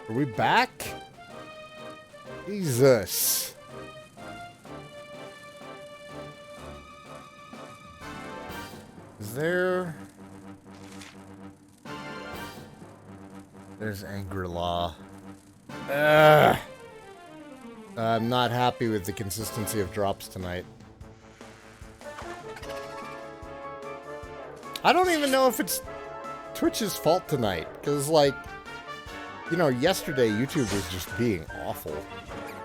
Are we back? Jesus. Is there... There's Angri-La. I'm not happy with the consistency of drops tonight. I don't even know if it's Twitch's fault tonight, because, like, you know, yesterday YouTube was just being awful.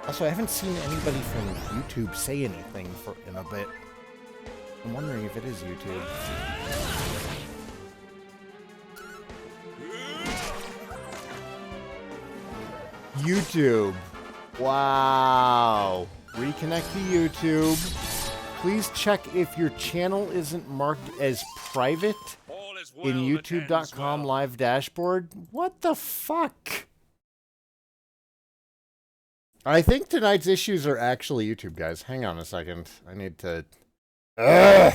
Also, I haven't seen anybody from YouTube say anything in a bit. I'm wondering if it is YouTube. YouTube. Wow. Reconnect to YouTube. Please check if your channel isn't marked as private in youtube.com live dashboard. What the fuck? I think tonight's issues are actually YouTube, guys. Hang on a second. I need to... Ugh!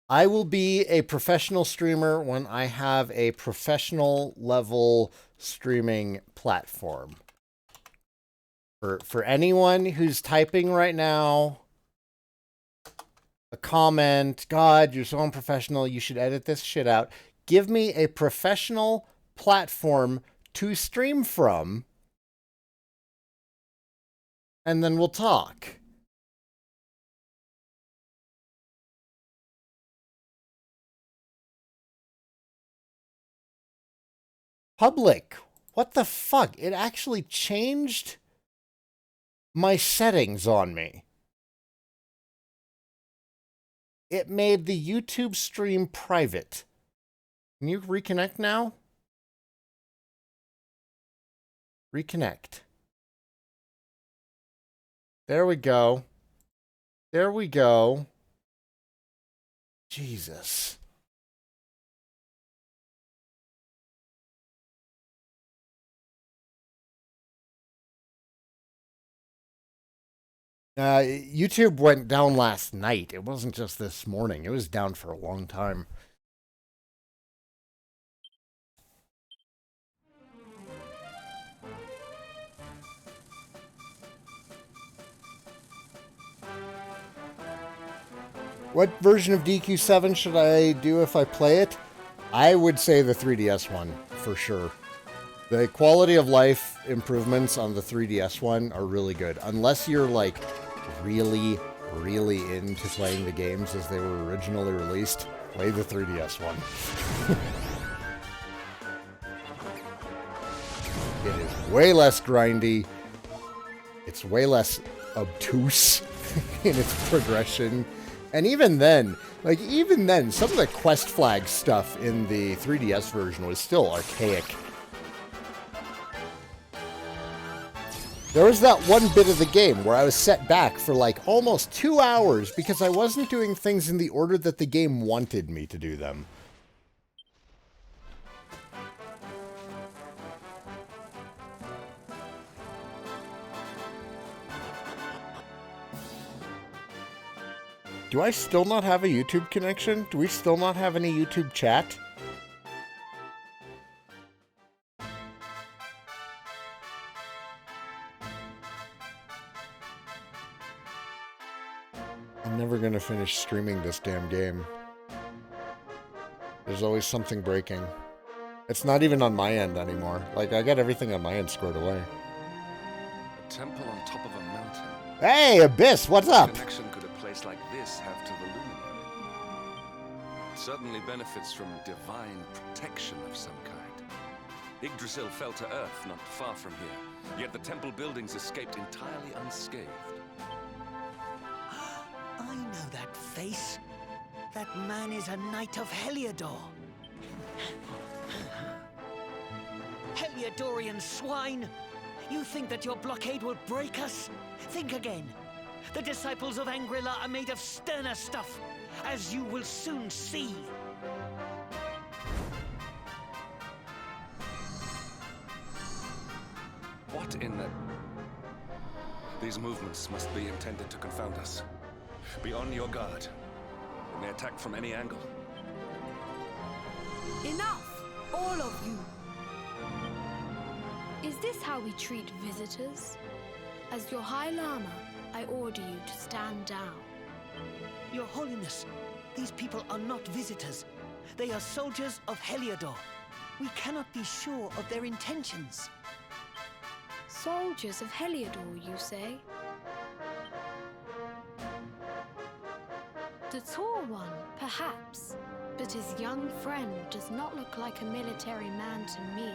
I will be a professional streamer when I have a professional level streaming platform. For anyone who's typing right now, a comment, God, you're so unprofessional, you should edit this shit out. Give me a professional platform to stream from, and then we'll talk. Public. What the fuck? It actually changed my settings on me. It made the YouTube stream private. Can you reconnect now? Reconnect. There we go. There we go. Jesus. YouTube went down last night. It wasn't just this morning. It was down for a long time. What version of DQ7 should I do if I play it? I would say the 3DS one, for sure. The quality of life improvements on the 3DS one are really good. Unless you're, like, really, really into playing the games as they were originally released, play the 3DS one. It is way less grindy. It's way less obtuse in its progression. And even then, some of the quest flag stuff in the 3DS version was still archaic. There was that one bit of the game where I was set back for like almost 2 hours because I wasn't doing things in the order that the game wanted me to do them. Do I still not have a YouTube connection? Do we still not have any YouTube chat? I'm never gonna finish streaming this damn game. There's always something breaking. It's not even on my end anymore. Like, I got everything on my end squared away. A temple on top of a mountain. Hey, Abyss, what's up? What connection could a place like this have to the luminary? It certainly benefits from divine protection of some kind. Yggdrasil fell to earth not far from here, yet the temple buildings escaped entirely unscathed. I know that face. That man is a knight of Heliodor. Heliodorian swine! You think that your blockade will break us? Think again. The disciples of Angri-La are made of sterner stuff, as you will soon see. What in the... These movements must be intended to confound us. Be on your guard. They may attack from any angle. Enough! all of you. Is this how we treat visitors? As your High Lama, I order you to stand down. Your Holiness, these people are not visitors. They are soldiers of Heliodor. We cannot be sure of their intentions. Soldiers of Heliodor, you say? The tall one, perhaps, but his young friend does not look like a military man to me.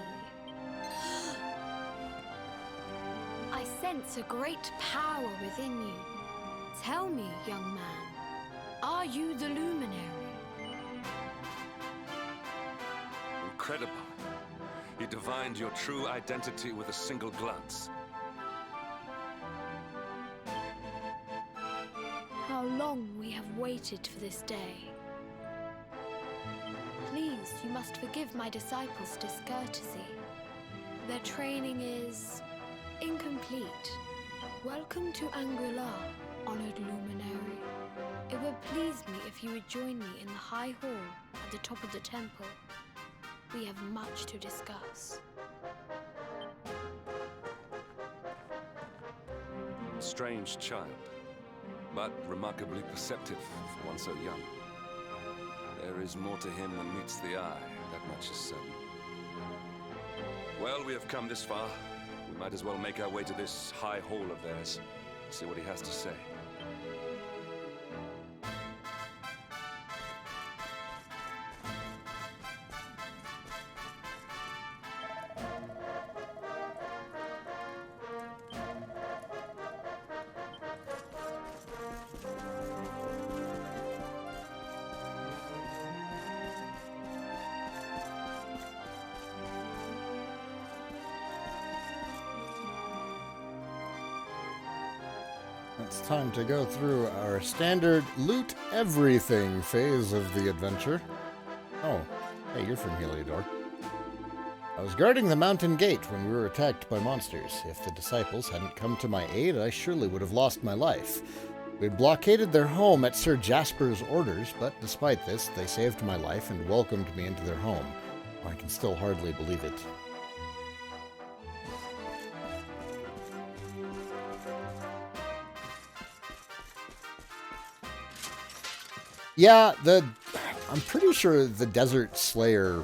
I sense a great power within you. Tell me, young man, are you the luminary? Incredible. You divined your true identity with a single glance. How long we have waited for this day. Please, you must forgive my disciples' discourtesy. Their training is incomplete. Welcome to LBRY, honored luminary. It would please me if you would join me in the high hall at the top of the temple. We have much to discuss. Strange child, but remarkably perceptive for one so young. There is more to him than meets the eye, that much is certain. Well, we have come this far. We might as well make our way to this high hall of theirs, see what he has to say. It's time to go through our standard loot everything phase of the adventure. Oh, hey, you're from Heliodor. I was guarding the mountain gate when we were attacked by monsters. If the disciples hadn't come to my aid, I surely would have lost my life. We blockaded their home at Sir Jasper's orders, but despite this, they saved my life and welcomed me into their home. I can still hardly believe it. Yeah, I'm pretty sure the Desert Slayer,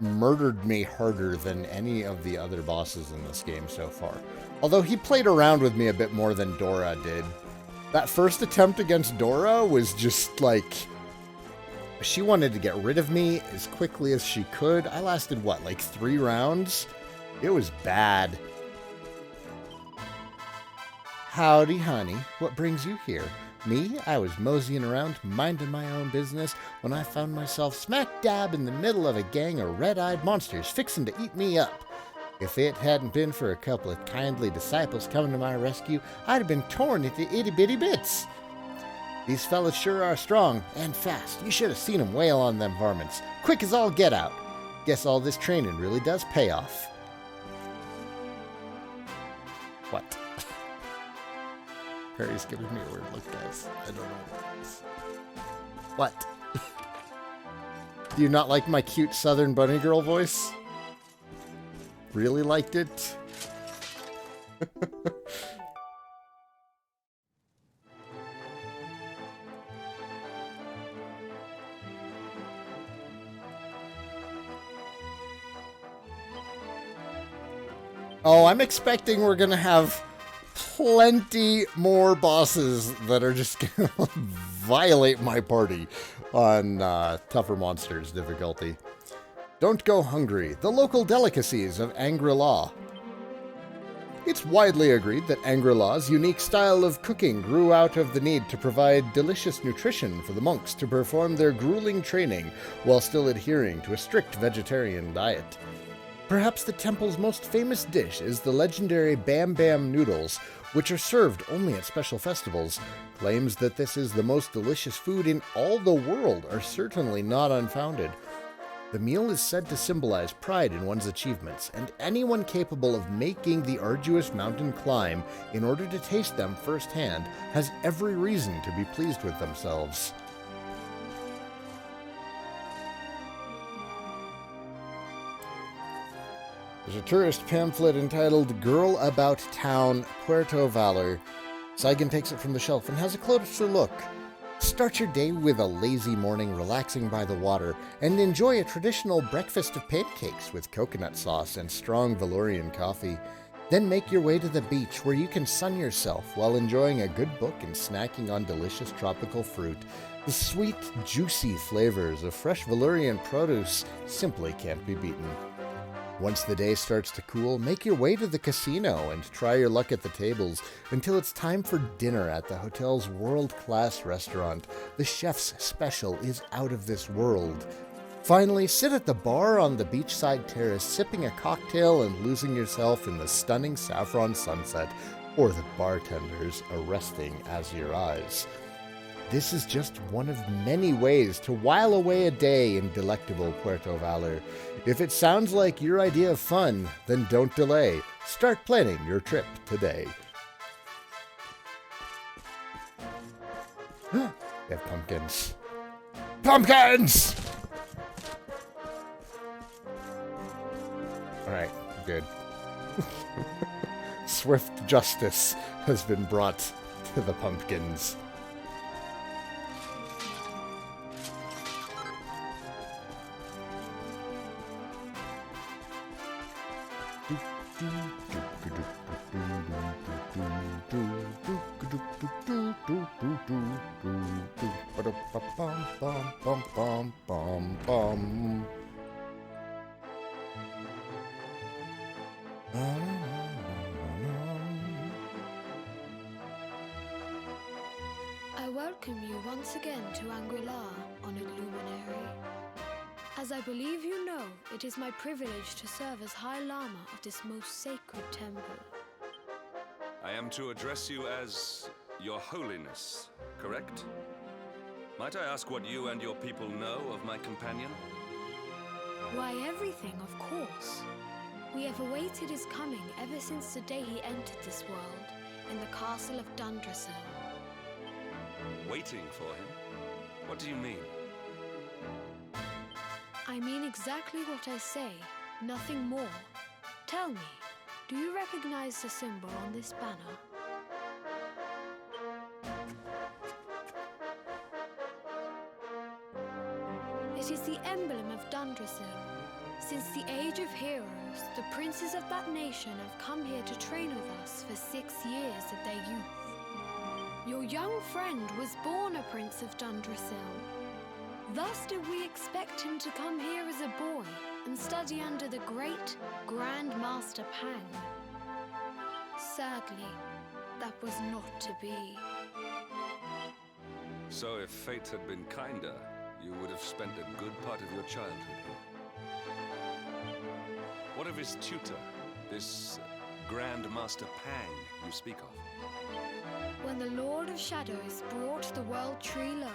murdered me harder than any of the other bosses in this game so far. Although he played around with me a bit more than Dora did. That first attempt against Dora was just she wanted to get rid of me as quickly as she could. I lasted, 3 rounds? It was bad. Howdy, honey. What brings you here? Me? I was moseying around, minding my own business, when I found myself smack dab in the middle of a gang of red-eyed monsters fixing to eat me up. If it hadn't been for a couple of kindly disciples coming to my rescue, I'd have been torn into itty-bitty bits. These fellas sure are strong and fast. You should have seen them wail on them varmints. Quick as all get out. Guess all this training really does pay off. What? Perry's giving me a weird look, guys. I don't know what it is. What? Do you not like my cute southern bunny girl voice? Really liked it? Oh, I'm expecting we're gonna have plenty more bosses that are just gonna violate my party on Tougher Monsters difficulty. Don't go hungry. The local delicacies of LBRY. It's widely agreed that LBRY's unique style of cooking grew out of the need to provide delicious nutrition for the monks to perform their grueling training while still adhering to a strict vegetarian diet. Perhaps the temple's most famous dish is the legendary Bam Bam noodles, which are served only at special festivals. Claims that this is the most delicious food in all the world are certainly not unfounded. The meal is said to symbolize pride in one's achievements, and anyone capable of making the arduous mountain climb in order to taste them firsthand has every reason to be pleased with themselves. There's a tourist pamphlet entitled Girl About Town, Puerto Valor. Saigan takes it from the shelf and has a closer look. Start your day with a lazy morning relaxing by the water and enjoy a traditional breakfast of pancakes with coconut sauce and strong Valorian coffee. Then make your way to the beach where you can sun yourself while enjoying a good book and snacking on delicious tropical fruit. The sweet, juicy flavors of fresh Valorian produce simply can't be beaten. Once the day starts to cool, make your way to the casino and try your luck at the tables until it's time for dinner at the hotel's world-class restaurant. The chef's special is out of this world. Finally, sit at the bar on the beachside terrace, sipping a cocktail and losing yourself in the stunning saffron sunset, or the bartenders arresting azure eyes. This is just one of many ways to while away a day in delectable Puerto Valor. If it sounds like your idea of fun, then don't delay. Start planning your trip today. They have pumpkins. Pumpkins! Alright, good. Swift justice has been brought to the pumpkins. I welcome you once again to LBRY, honored luminary. As I believe you know, it is my privilege to serve as High Lama of this most sacred temple. I am to address you as Your Holiness, correct? Might I ask what you and your people know of my companion? Why, everything, of course. We have awaited his coming ever since the day he entered this world, in the castle of Dundrasil. Waiting for him? What do you mean? I mean exactly what I say, nothing more. Tell me, do you recognize the symbol on this banner? It is the emblem of Dundrasil. Since the age of heroes, the princes of that nation have come here to train with us for 6 years of their youth. Your young friend was born a prince of Dundrasil. Thus did we expect him to come here as a boy and study under the great Grand Master Pang. Sadly, that was not to be. So if fate had been kinder, you would have spent a good part of your childhood here. What of his tutor, this Grand Master Pang you speak of? When the Lord of Shadows brought the world tree low,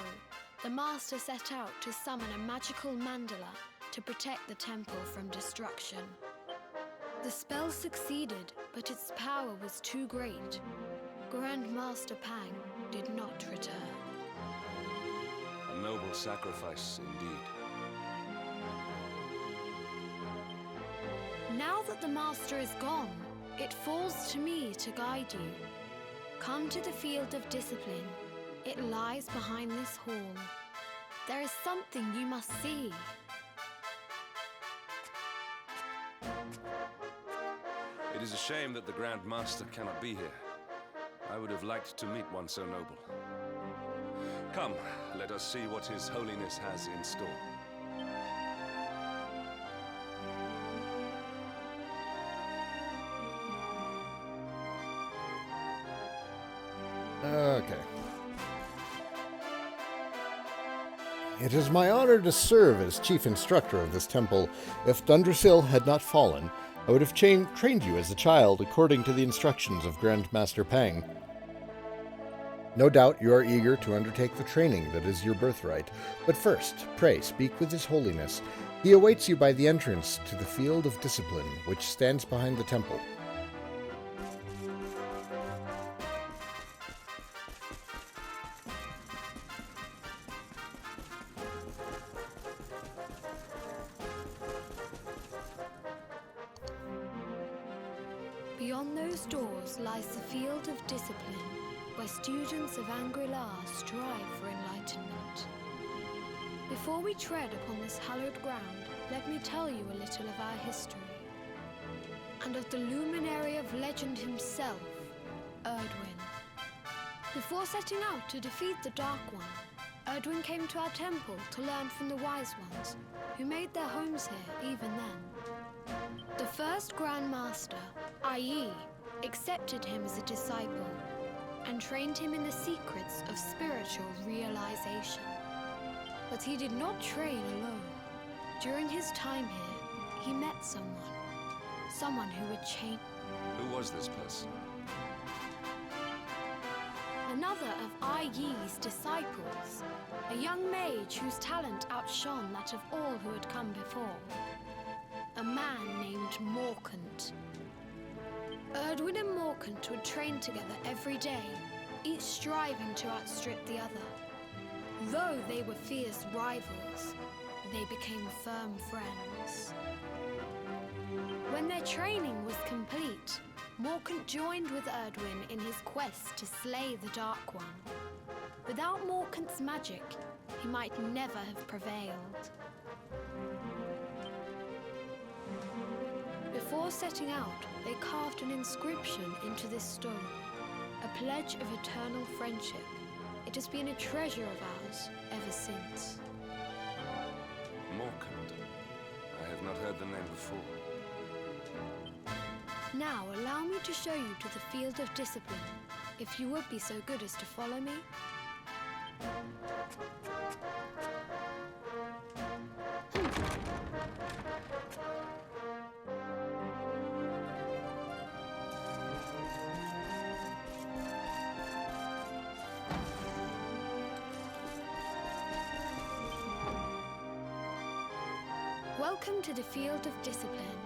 the Master set out to summon a magical mandala to protect the temple from destruction. The spell succeeded, but its power was too great. Grand Master Pang did not return. A noble sacrifice indeed. Now that the Master is gone, it falls to me to guide you. Come to the field of discipline. It lies behind this hall. There is something you must see. It is a shame that the Grand Master cannot be here. I would have liked to meet one so noble. Come, let us see what His Holiness has in store. Okay. It is my honor to serve as chief instructor of this temple. If Dundrasil had not fallen, I would have trained you as a child according to the instructions of Grand Master Pang. No doubt you are eager to undertake the training that is your birthright, but first, pray speak with His Holiness. He awaits you by the entrance to the field of discipline, which stands behind the temple. Beyond those doors lies the field of discipline, where students of LBRY strive for enlightenment. Before we tread upon this hallowed ground, let me tell you a little of our history, and of the luminary of legend himself, Erdwin. Before setting out to defeat the Dark One, Erdwin came to our temple to learn from the Wise Ones, who made their homes here even then. The first Grand Master, i.e., accepted him as a disciple, and trained him in the secrets of spiritual realization. But he did not train alone. During his time here, he met someone who would change. Who was this person? Another of I.Yi's disciples, a young mage whose talent outshone that of all who had come before. A man named Morkant. Erdwin and Morkant would train together every day, each striving to outstrip the other. Though they were fierce rivals, they became firm friends. When their training was complete, Morkant joined with Erdwin in his quest to slay the Dark One. Without Morkant's magic, he might never have prevailed. Before setting out, they carved an inscription into this stone, a pledge of eternal friendship. It has been a treasure of ours ever since. Morkant. I have not heard the name before. Now allow me to show you to the field of discipline, if you would be so good as to follow me. Welcome to the field of discipline.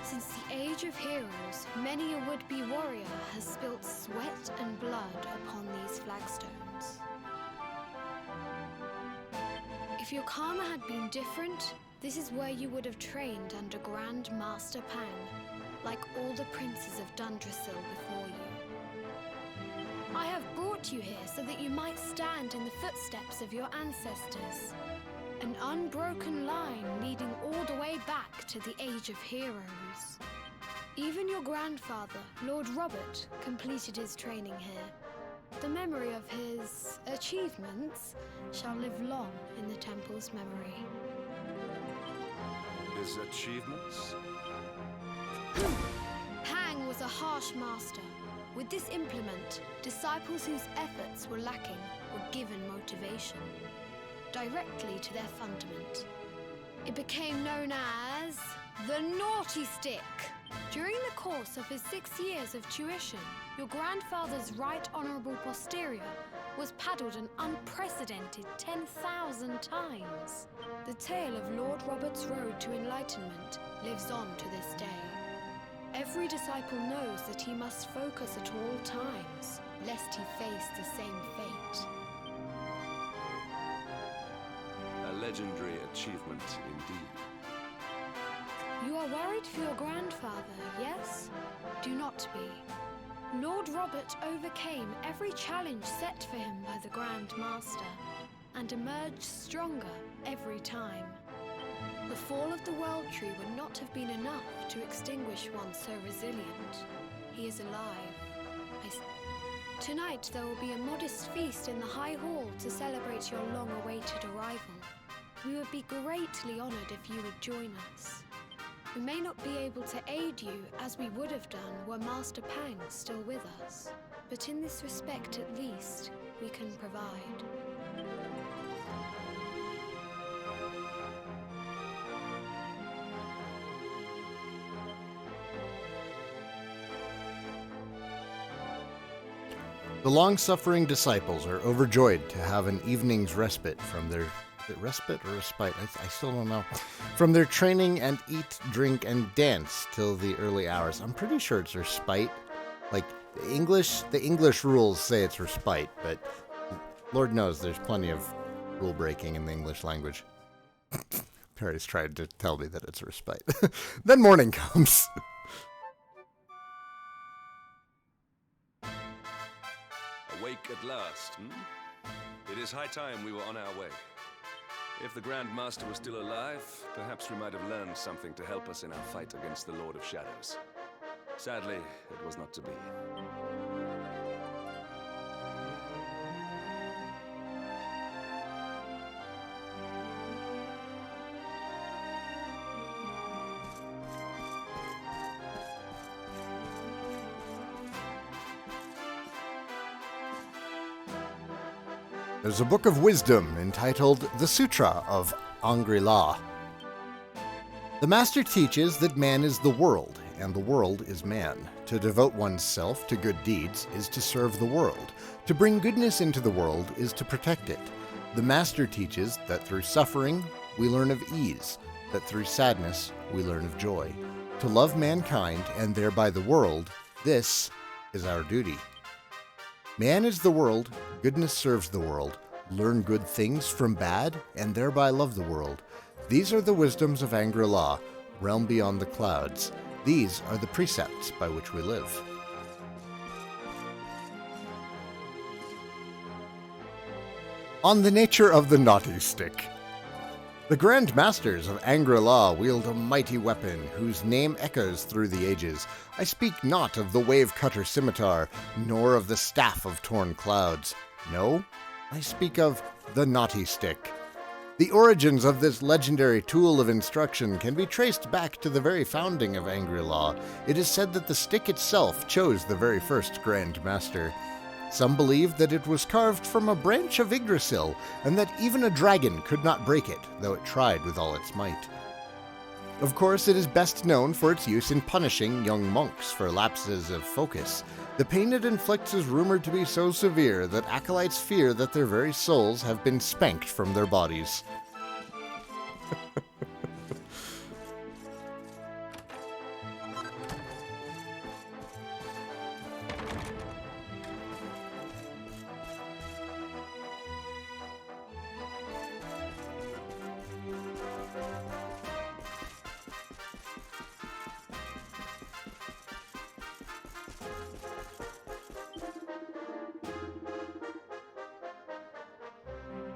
Since the age of heroes, many a would-be warrior has spilt sweat and blood upon these flagstones. If your karma had been different, this is where you would have trained under Grand Master Pang, like all the princes of Dundrasil before you. I have brought you here so that you might stand in the footsteps of your ancestors. An unbroken line leading all the way back to the Age of Heroes. Even your grandfather, Lord Robert, completed his training here. The memory of his achievements shall live long in the temple's memory. His achievements? Pang was a harsh master. With this implement, disciples whose efforts were lacking were given motivation directly to their fundament. It became known as the Naughty Stick. During the course of his 6 years of tuition, your grandfather's right honourable posterior was paddled an unprecedented 10,000 times. The tale of Lord Robert's road to enlightenment lives on to this day. Every disciple knows that he must focus at all times, lest he face the same fate. A legendary achievement indeed. You are worried for your grandfather, yes? Do not be. Lord Robert overcame every challenge set for him by the Grand Master, and emerged stronger every time. The fall of the World Tree would not have been enough to extinguish one so resilient. He is alive. Tonight there will be a modest feast in the High Hall to celebrate your long-awaited arrival. We would be greatly honoured if you would join us. We may not be able to aid you as we would have done were Master Pang still with us, but in this respect at least, we can provide. The long-suffering disciples are overjoyed to have an evening's respite from their... Is it respite or respite? I still don't know. From their training, and eat, drink, and dance till the early hours. I'm pretty sure it's respite. Like, the English rules say it's respite, but Lord knows there's plenty of rule breaking in the English language. Perry's tried to tell me that it's respite. Then morning comes. at last, hmm? It is high time we were on our way. If the Grand Master was still alive, perhaps we might have learned something to help us in our fight against the Lord of Shadows. Sadly, it was not to be. There's a book of wisdom entitled The Sutra of LBRY. The master teaches that man is the world, and the world is man. To devote one's self to good deeds is to serve the world. To bring goodness into the world is to protect it. The master teaches that through suffering we learn of ease, that through sadness we learn of joy. To love mankind and thereby the world, this is our duty. Man is the world, goodness serves the world. Learn good things from bad, and thereby love the world. These are the wisdoms of LBRY, realm beyond the clouds. These are the precepts by which we live. On the nature of the naughty stick. The Grand Masters of LBRY wield a mighty weapon whose name echoes through the ages. I speak not of the wave-cutter scimitar, nor of the staff of torn clouds. No, I speak of the naughty stick. The origins of this legendary tool of instruction can be traced back to the very founding of LBRY. It is said that the stick itself chose the very first Grand Master. Some believe that it was carved from a branch of Yggdrasil, and that even a dragon could not break it, though it tried with all its might. Of course, it is best known for its use in punishing young monks for lapses of focus. The pain it inflicts is rumored to be so severe that acolytes fear that their very souls have been spanked from their bodies.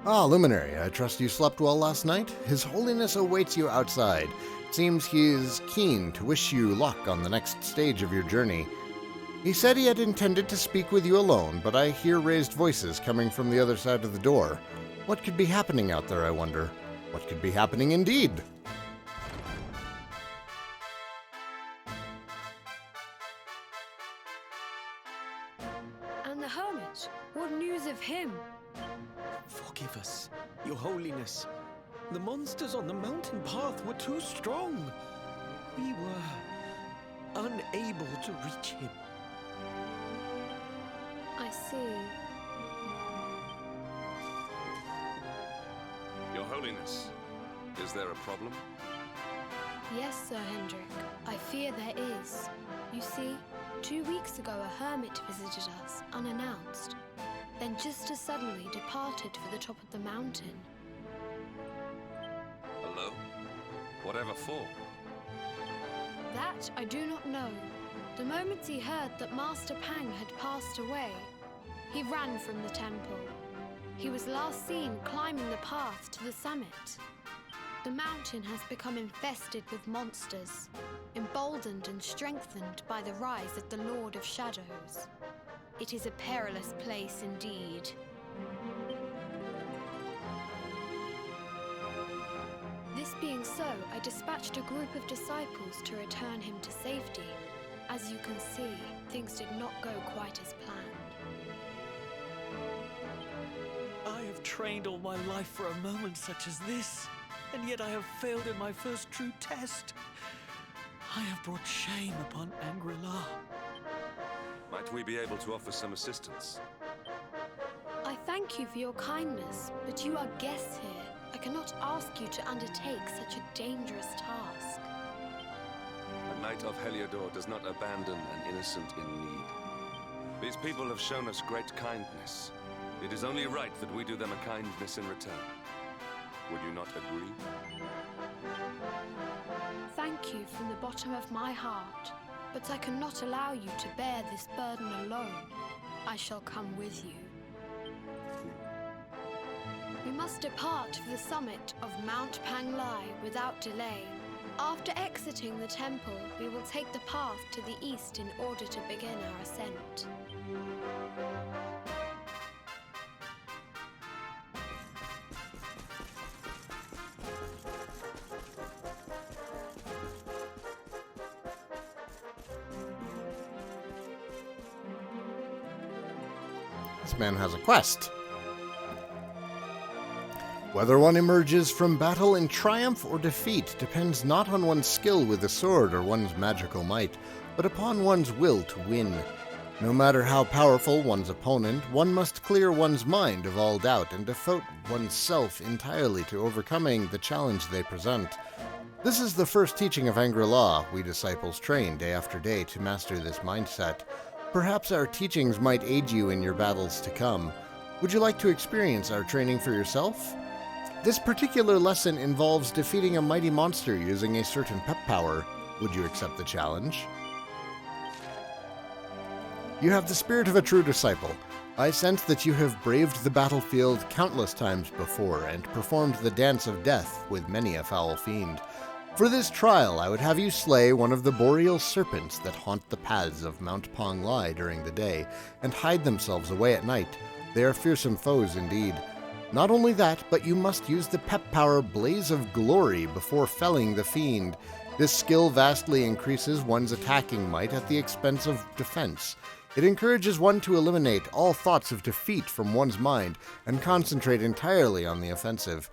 Ah, Luminary, I trust you slept well last night? His Holiness awaits you outside. It seems he is keen to wish you luck on the next stage of your journey. He said he had intended to speak with you alone, but I hear raised voices coming from the other side of the door. What could be happening out there, I wonder? What could be happening indeed? And the hermit? What news of him? Forgive us, Your Holiness. The monsters on the mountain path were too strong. We were unable to reach him. I see. Your Holiness, is there a problem? Yes, Sir Hendrik. I fear there is. You see, 2 weeks ago a hermit visited us, unannounced. Then just as suddenly departed for the top of the mountain. Alone? Whatever for? That I do not know. The moment he heard that Master Pang had passed away, he ran from the temple. He was last seen climbing the path to the summit. The mountain has become infested with monsters, emboldened and strengthened by the rise of the Lord of Shadows. It is a perilous place indeed. This being so, I dispatched a group of disciples to return him to safety. As you can see, things did not go quite as planned. I have trained all my life for a moment such as this, and yet I have failed in my first true test. I have brought shame upon LBRY. Might we be able to offer some assistance? I thank you for your kindness, but you are guests here. I cannot ask you to undertake such a dangerous task. A knight of Heliodor does not abandon an innocent in need. These people have shown us great kindness. It is only right that we do them a kindness in return. Would you not agree? Thank you from the bottom of my heart, but I cannot allow you to bear this burden alone. I shall come with you. must depart for the summit of Mount Panglai without delay. After exiting the temple, we will take the path to the east in order to begin our ascent. This man has a quest. Whether one emerges from battle in triumph or defeat depends not on one's skill with the sword or one's magical might, but upon one's will to win. No matter how powerful one's opponent, one must clear one's mind of all doubt and devote oneself entirely to overcoming the challenge they present. This is the first teaching of Angri-La. We disciples train day after day to master this mindset. Perhaps our teachings might aid you in your battles to come. Would you like to experience our training for yourself? This particular lesson involves defeating a mighty monster using a certain pep power. Would you accept the challenge? You have the spirit of a true disciple. I sense that you have braved the battlefield countless times before and performed the dance of death with many a foul fiend. For this trial, I would have you slay one of the boreal serpents that haunt the paths of Mount Panglai during the day and hide themselves away at night. They are fearsome foes indeed. Not only that, but you must use the pep power Blaze of Glory before felling the fiend. This skill vastly increases one's attacking might at the expense of defense. It encourages one to eliminate all thoughts of defeat from one's mind and concentrate entirely on the offensive.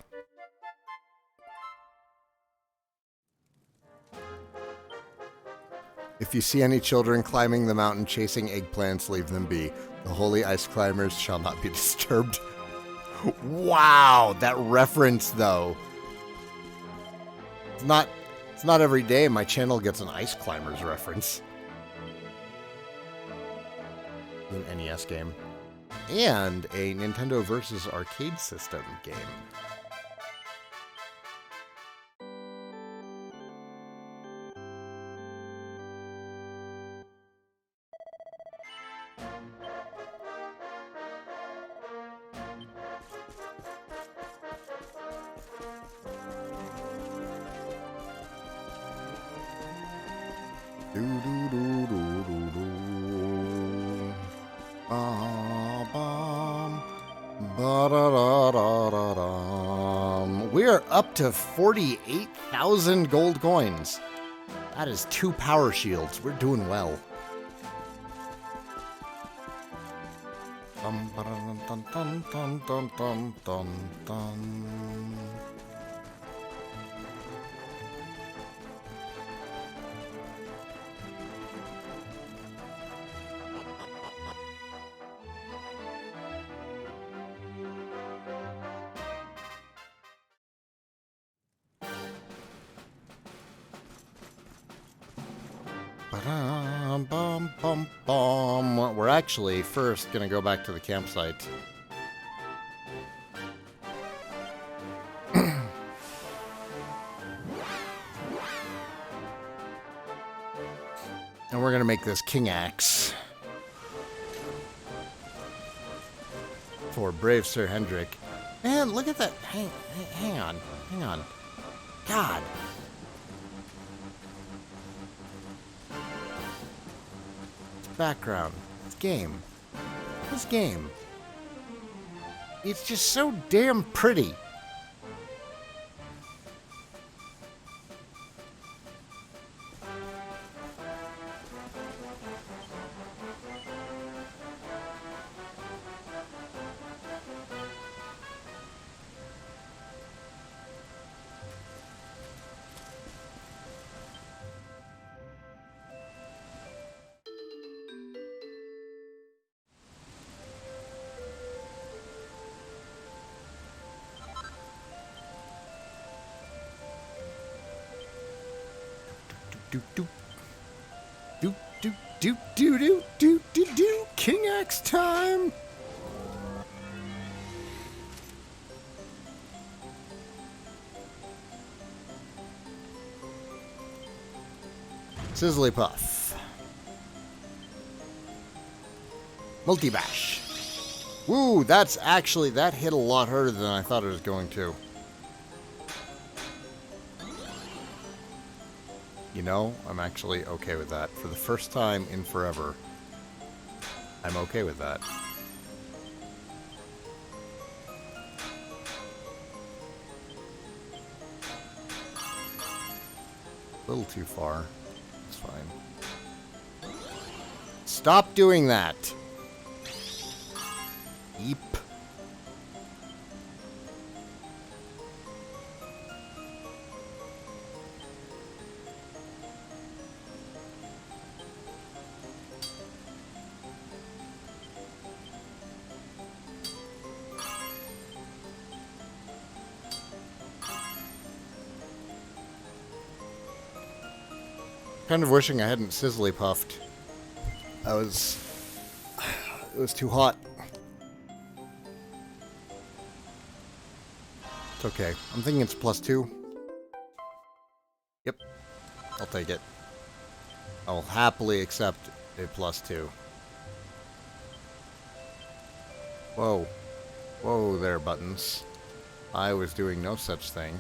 If you see any children climbing the mountain chasing eggplants, leave them be. The holy ice climbers shall not be disturbed. Wow, that reference though. It's not every day my channel gets an ice climbers reference. An NES game. And a Nintendo Versus Arcade System game. We are up to 48,000 gold coins. That is 2 power shields. We're doing well. Dun, dun, dun, dun, dun, dun, dun, dun, dun. We're actually first going to go back to the campsite. And we're going to make this king axe for brave Sir Hendrik. Man, look at that. Hang on. God. Background. This game. It's just so damn pretty. Do. King Axe time. Sizzly Puff. Multi-bash. Woo, that's actually, that hit a lot harder than I thought it was going to. You know, I'm actually okay with that. For the first time in forever, I'm okay with that. A little too far. It's fine. Stop doing that! Eep. Kind of wishing I hadn't sizzly puffed. It was too hot. It's okay. I'm thinking it's +2. Yep. I'll take it. I'll happily accept a +2. Whoa. Whoa there, buttons. I was doing no such thing.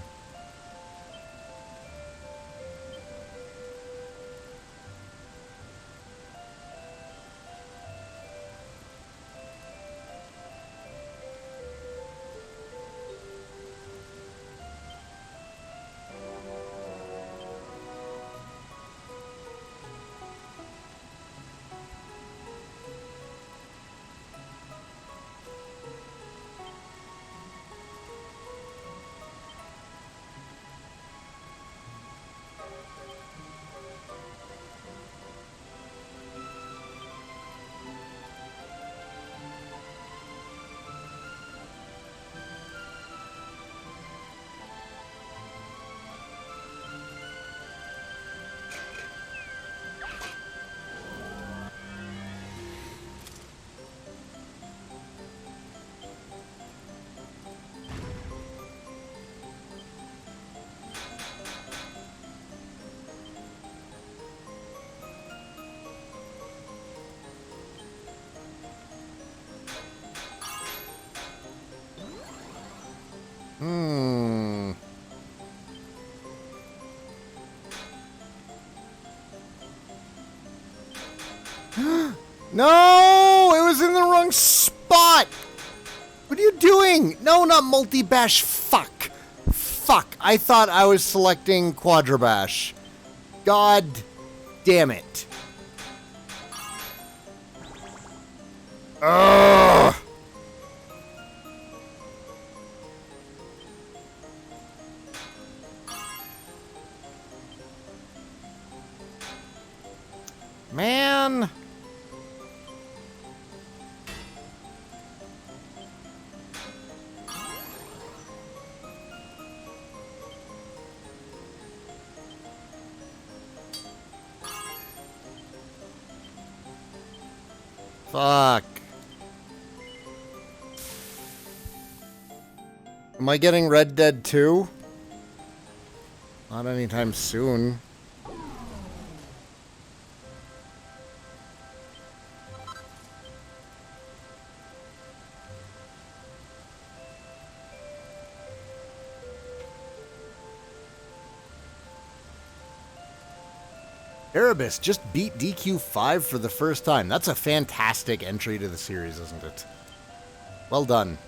No! It was in the wrong spot! What are you doing? No, not multi-bash. Fuck. Fuck. I thought I was selecting quadra-bash. God damn it. Ugh! Man! Fuck. Am I getting Red Dead 2? Not anytime soon. Erebus just beat DQ5 for the first time. That's a fantastic entry to the series, isn't it? Well done.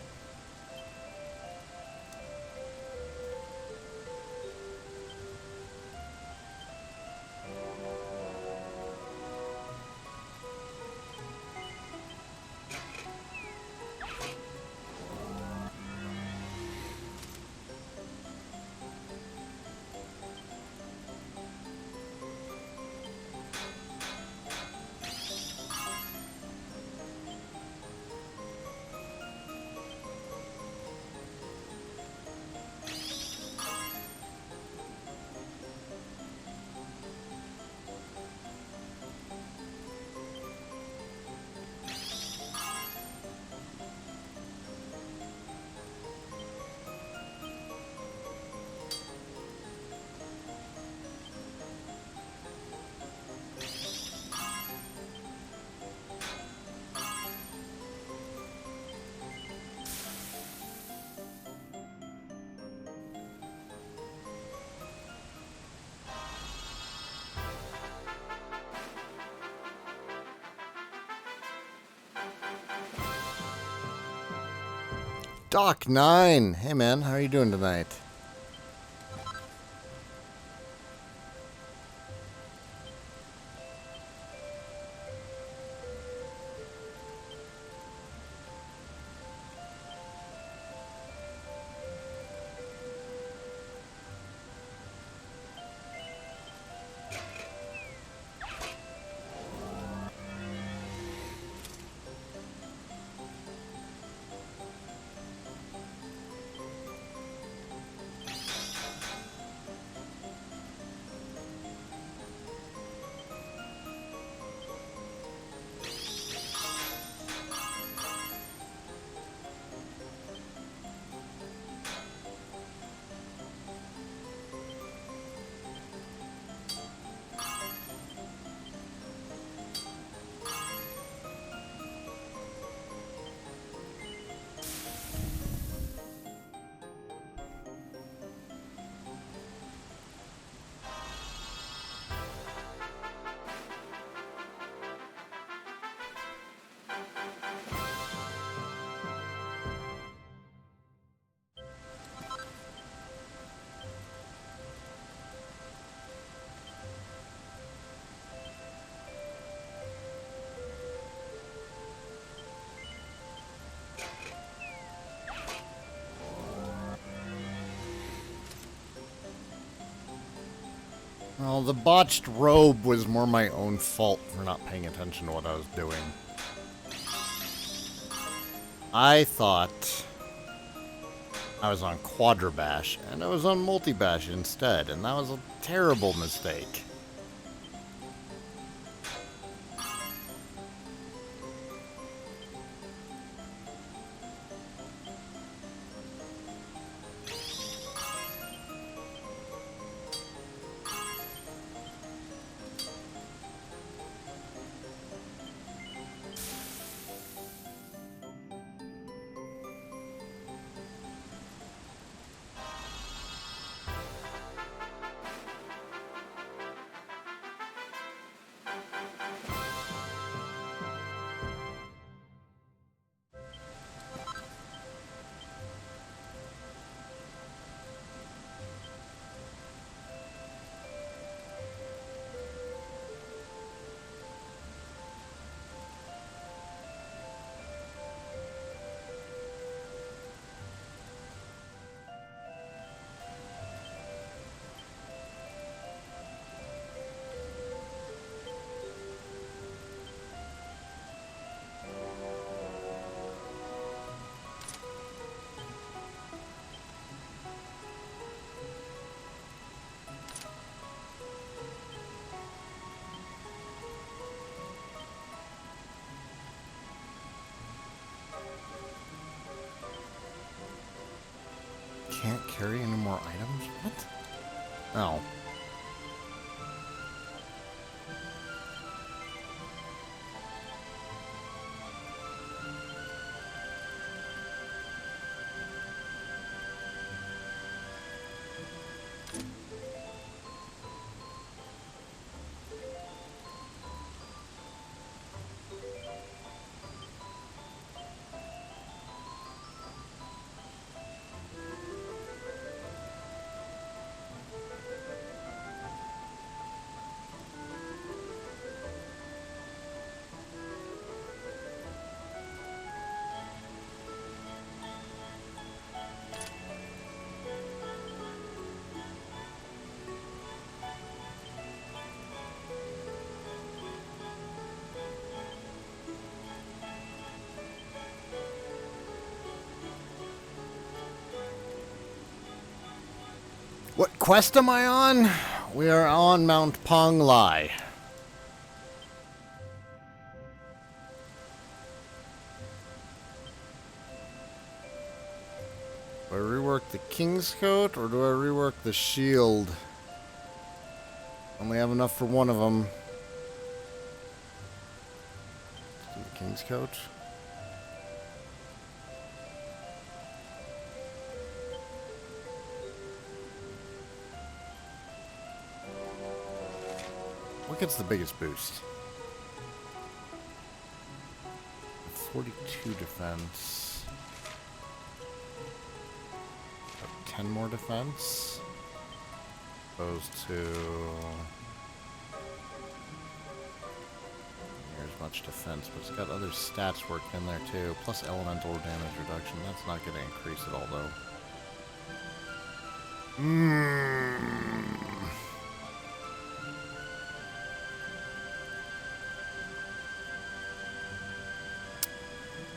Doc9. Hey man, how are you doing tonight? Well, the botched robe was more my own fault for not paying attention to what I was doing. I thought I was on Quadrabash, and I was on Multibash instead, and that was a terrible mistake. Can't carry any more items? What? Oh. What quest am I on? We are on Mount Pong Lai. Do I rework the King's Coat or do I rework the shield? Only have enough for one of them. Let's do the King's Coat. What gets the biggest boost? 42 defense. 10 more defense. Opposed to... Here's much defense, but it's got other stats worked in there too. Plus elemental damage reduction. That's not going to increase at all, though.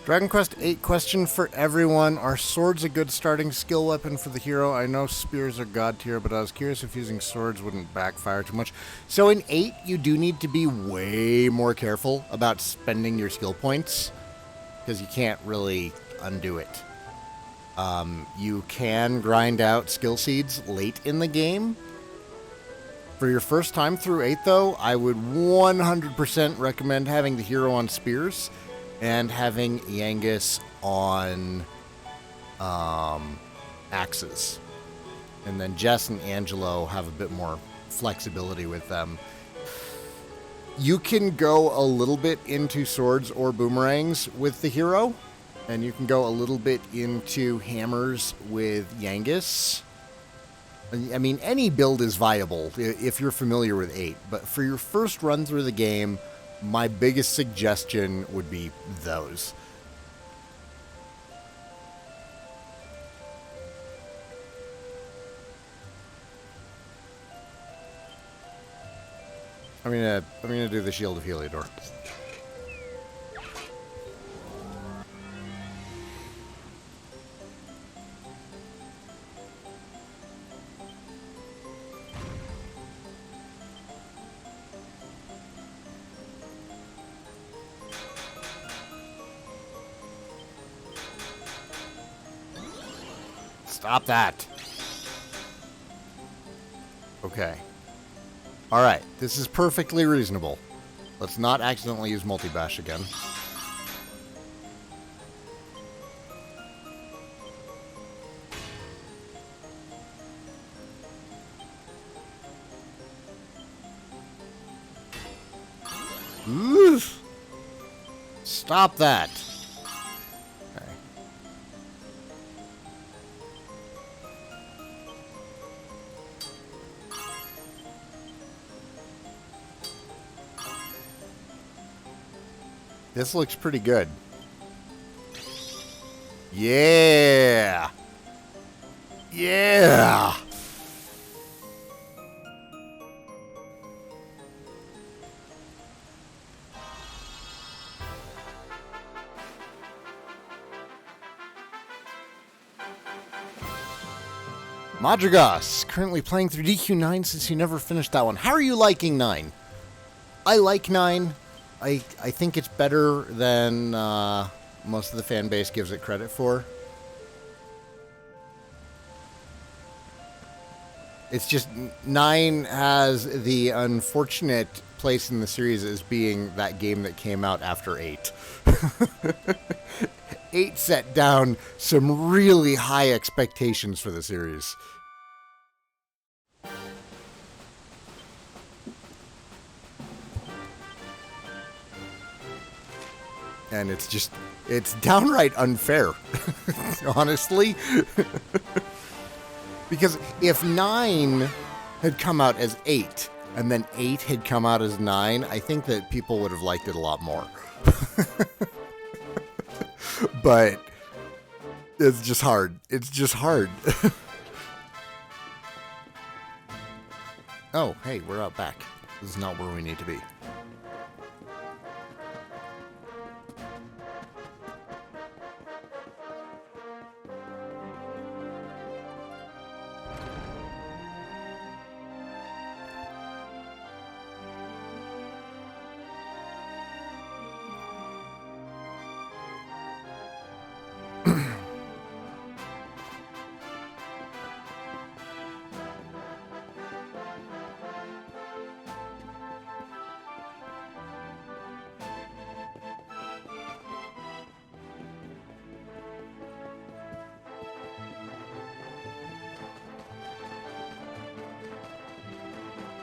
Dragon Quest 8 question for everyone. Are swords a good starting skill weapon for the hero? I know spears are god tier, but I was curious if using swords wouldn't backfire too much. So in 8, you do need to be way more careful about spending your skill points, because you can't really undo it. You can grind out skill seeds late in the game. For your first time through 8, though, I would 100% recommend having the hero on spears and having Yangus on axes. And then Jess and Angelo have a bit more flexibility with them. You can go a little bit into swords or boomerangs with the hero, and you can go a little bit into hammers with Yangus. I mean, any build is viable if you're familiar with 8, but for your first run through the game, my biggest suggestion would be those. I'm gonna do the Shield of Heliodor. Stop that. Okay. Alright, this is perfectly reasonable. Let's not accidentally use multi-bash again. Oof. Stop that. Okay. This looks pretty good. Yeah. Yeah. Madrigas, currently playing through DQ9 since you never finished that one. How are you liking 9? I like 9. I think it's better than most of the fan base gives it credit for. It's just 9 has the unfortunate place in the series as being that game that came out after 8. 8 set down some really high expectations for the series. And it's downright unfair, honestly. Because if 9 had come out as 8, and then 8 had come out as 9, I think that people would have liked it a lot more. But it's just hard. It's just hard. Oh, hey, we're out back. This is not where we need to be.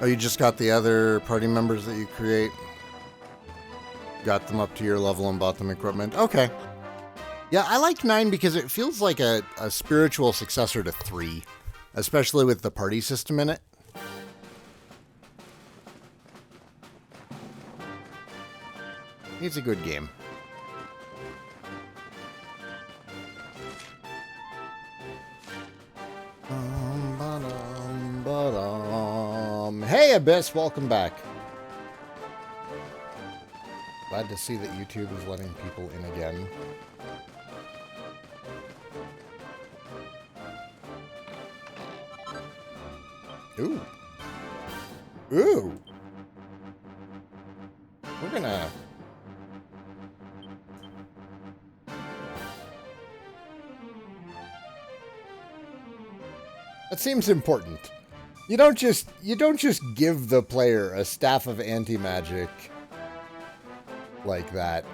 Oh, you just got the other party members that you create? Got them up to your level and bought them equipment? Okay. Yeah, I like 9 because it feels like a spiritual successor to 3, especially with the party system in it. It's a good game. Hey, Abyss, welcome back. Glad to see that YouTube is letting people in again. Ooh. Ooh. We're gonna... That seems important. You don't just give the player a staff of anti-magic like that.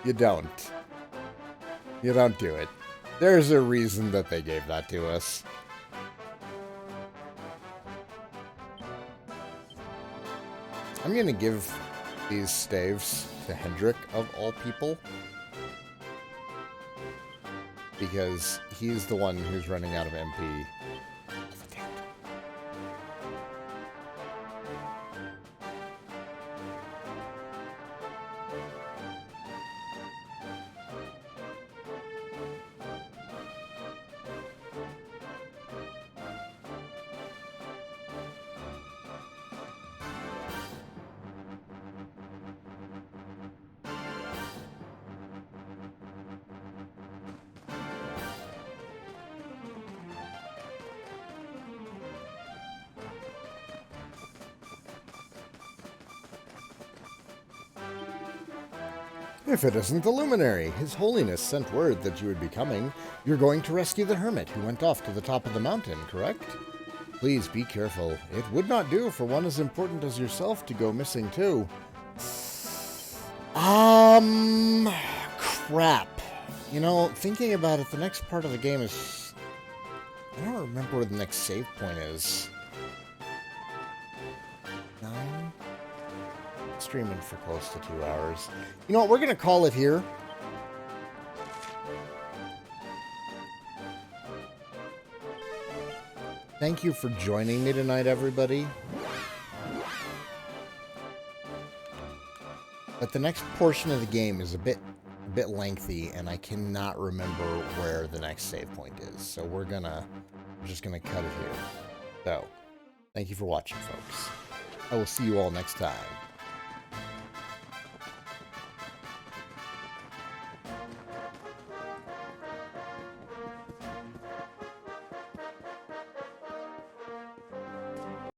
You don't. You don't do it. There's a reason that they gave that to us. I'm gonna give these staves to Hendrik, of all people. Because he's the one who's running out of MP. If it isn't the Luminary, His Holiness sent word that you would be coming. You're going to rescue the hermit who went off to the top of the mountain, correct? Please be careful. It would not do for one as important as yourself to go missing too. Crap. You know, thinking about it, the next part of the game is... I don't remember where the next save point is. 9? Streaming for close to 2 hours. You know what? We're going to call it here. Thank you for joining me tonight, everybody. But the next portion of the game is a bit lengthy, and I cannot remember where the next save point is. So we're just gonna cut it here. So, thank you for watching, folks. I will see you all next time.